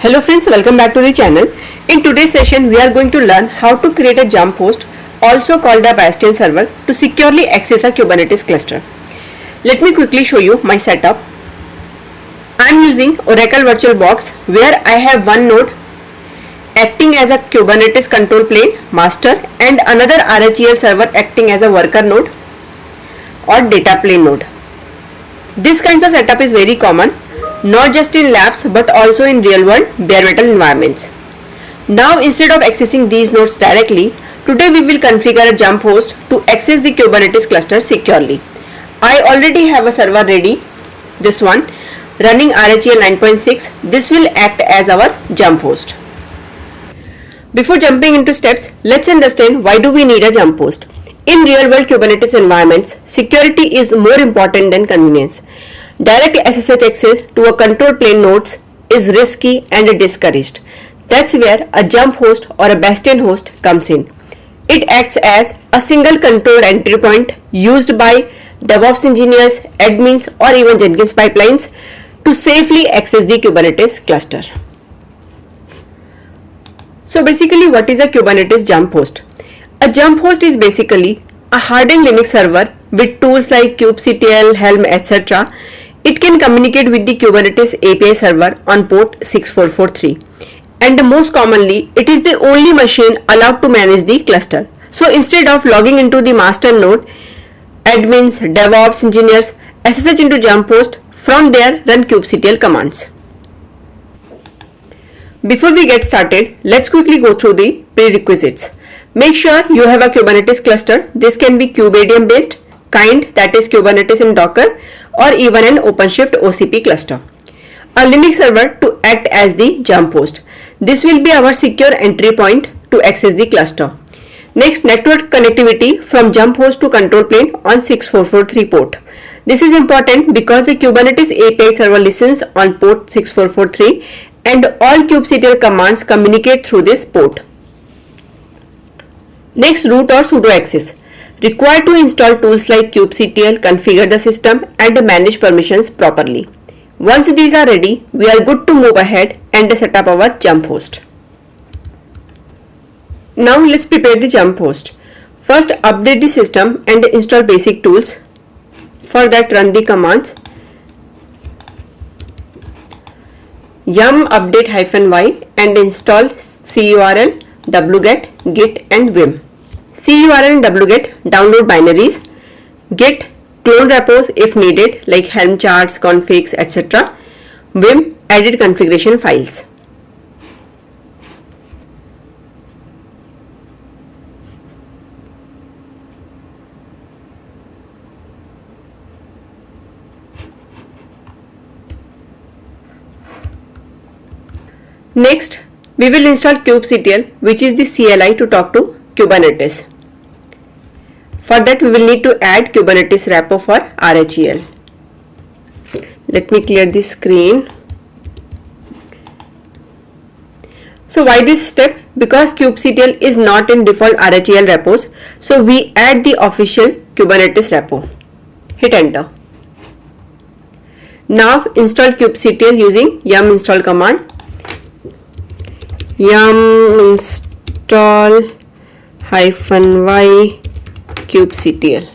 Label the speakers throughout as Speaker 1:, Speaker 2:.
Speaker 1: Hello friends, welcome back to the channel. In today's session, we are going to learn how to create a jump host, also called a Bastion server, to securely access a Kubernetes cluster. Let me quickly show you my setup. I am using Oracle VirtualBox, where I have one node acting as a Kubernetes control plane master and another RHEL server acting as a worker node or data plane node. This kind of setup is very common, not just in labs but also in real world bare metal environments. Now instead of accessing these nodes directly, today we will configure a jump host to access the Kubernetes cluster securely. I already have a server ready, this one, running RHEL 9.6. This will act as our jump host. Before jumping into steps, let's understand why do we need a jump host. In real world Kubernetes environments, security is more important than convenience. Direct SSH access to a control plane nodes is risky and discouraged. That's where a jump host or a Bastion host comes in. It acts as a single control entry point used by DevOps engineers, admins or even Jenkins pipelines to safely access the Kubernetes cluster. So basically, what is a Kubernetes jump host? A jump host is basically a hardened Linux server with tools like kubectl, Helm, etc. It can communicate with the Kubernetes API server on port 6443, and most commonly it is the only machine allowed to manage the cluster. So instead of logging into the master node, admins, DevOps engineers SSH into jump host, from there run kubectl commands. Before we get started, let's quickly go through the prerequisites. Make sure you have a Kubernetes cluster. This can be KubeADM based, kind, that is Kubernetes and Docker, or even an OpenShift OCP cluster. A Linux server to act as the jump host. This will be our secure entry point to access the cluster. Next, network connectivity from jump host to control plane on 6443 port. This is important because the Kubernetes API server listens on port 6443 and all kubectl commands communicate through this port. Next, root or sudo access. Required to install tools like kubectl, configure the system and manage permissions properly. Once these are ready, we are good to move ahead and set up our jump host. Now let's prepare the jump host. First, update the system and install basic tools. For that, run the commands yum update -y and install curl, wget, git and vim. curl and wget download binaries, git clone repos if needed like Helm charts, configs, etc. vim edit configuration files. Next, we will install kubectl, which is the CLI to talk to Kubernetes. For that, we will need to add Kubernetes repo for RHEL. Let me clear the screen. So why this step? Because kubectl is not in default RHEL repos, so we add the official Kubernetes repo. Hit enter. Now install kubectl using yum install command. Yum install -y kubectl.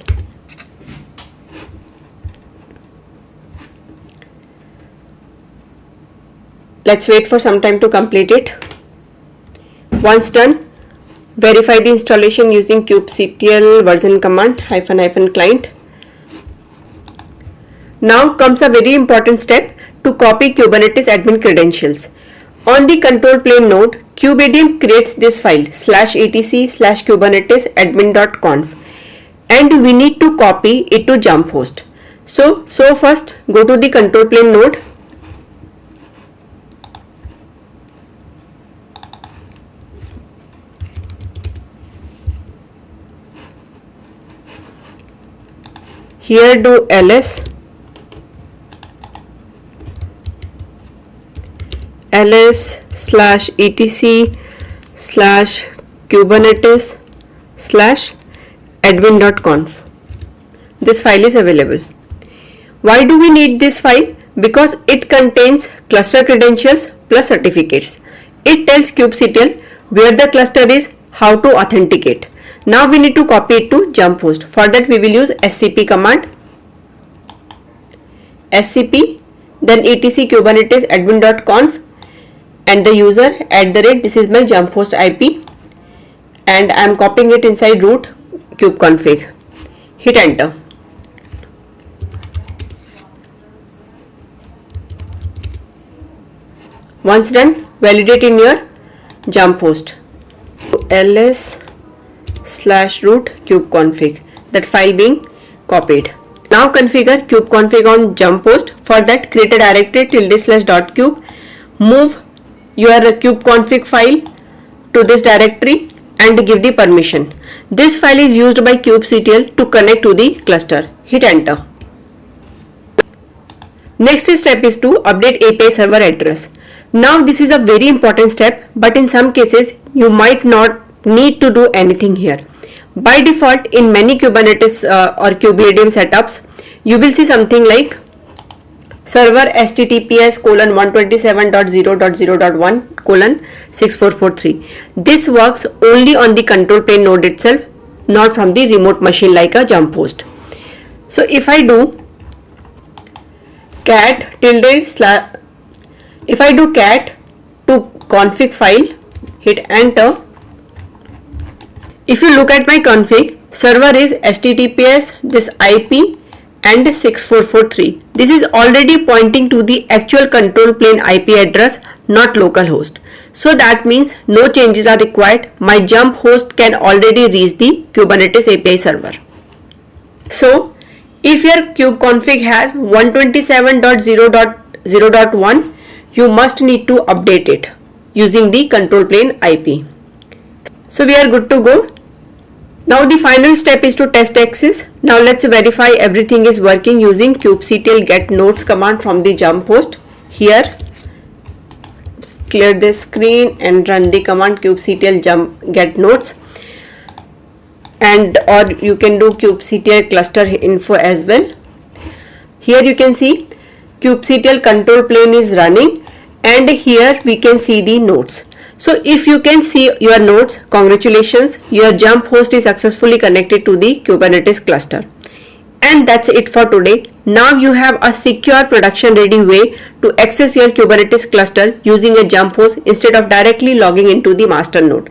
Speaker 1: Let's wait for some time to complete it. Once done, verify the installation using kubectl version command --client. Now comes a very important step to copy Kubernetes admin credentials. On the control plane node, KubeADM creates this file /etc/kubernetes admin.conf and we need to copy it to jump host. So first go to the control plane node. Here do ls/etc/kubernetes/admin.conf. This file is available. Why do we need this file? because it contains cluster credentials plus certificates. It tells kubectl where the cluster is, how to authenticate. Now we need to copy it to jump host. For that we will use scp command, scp, then etc kubernetes admin.conf, and the user @ this is my jump host IP, and I am copying it inside root kubeconfig. Hit enter. Once done, validate in your jump host. ls/root kubeconfig, that file being copied. Now configure kubeconfig on jump host. For that, create a directory ~/.kube. Move your kubeconfig file to this directory and give the permission. This file is used by kubectl to connect to the cluster. Hit enter. Next step is to update API server address. Now this is a very important step, but in some cases you might not need to do anything here. By default, in many Kubernetes or kubeadm setups, you will see something like server https://127.0.0.1:6443. This works only on the control plane node itself, not from the remote machine like a jump host. So if I do cat to config file, hit enter. If you look at my config, server is https this IP and 6443. This is already pointing to the actual control plane IP address, not localhost. So that means no changes are required. My jump host can already reach the Kubernetes API server. So if your kubeconfig has 127.0.0.1, you must need to update it using the control plane IP. So we are good to go. Now the final step is to test access. Now let's verify everything is working using kubectl get nodes command from the jump host. Here, clear the screen and run the command kubectl get nodes, and or you can do kubectl cluster info as well. Here you can see kubectl control plane is running, and here we can see the nodes. So if you can see your nodes, congratulations, your jump host is successfully connected to the Kubernetes cluster. And that's it for today. Now you have a secure production ready way to access your Kubernetes cluster using a jump host instead of directly logging into the master node.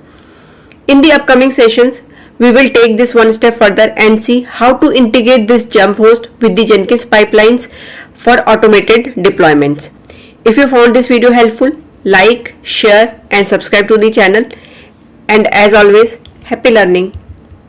Speaker 1: In the upcoming sessions, we will take this one step further and see how to integrate this jump host with the Jenkins pipelines for automated deployments. If you found this video helpful, like, share and subscribe to the channel. And as always, happy learning.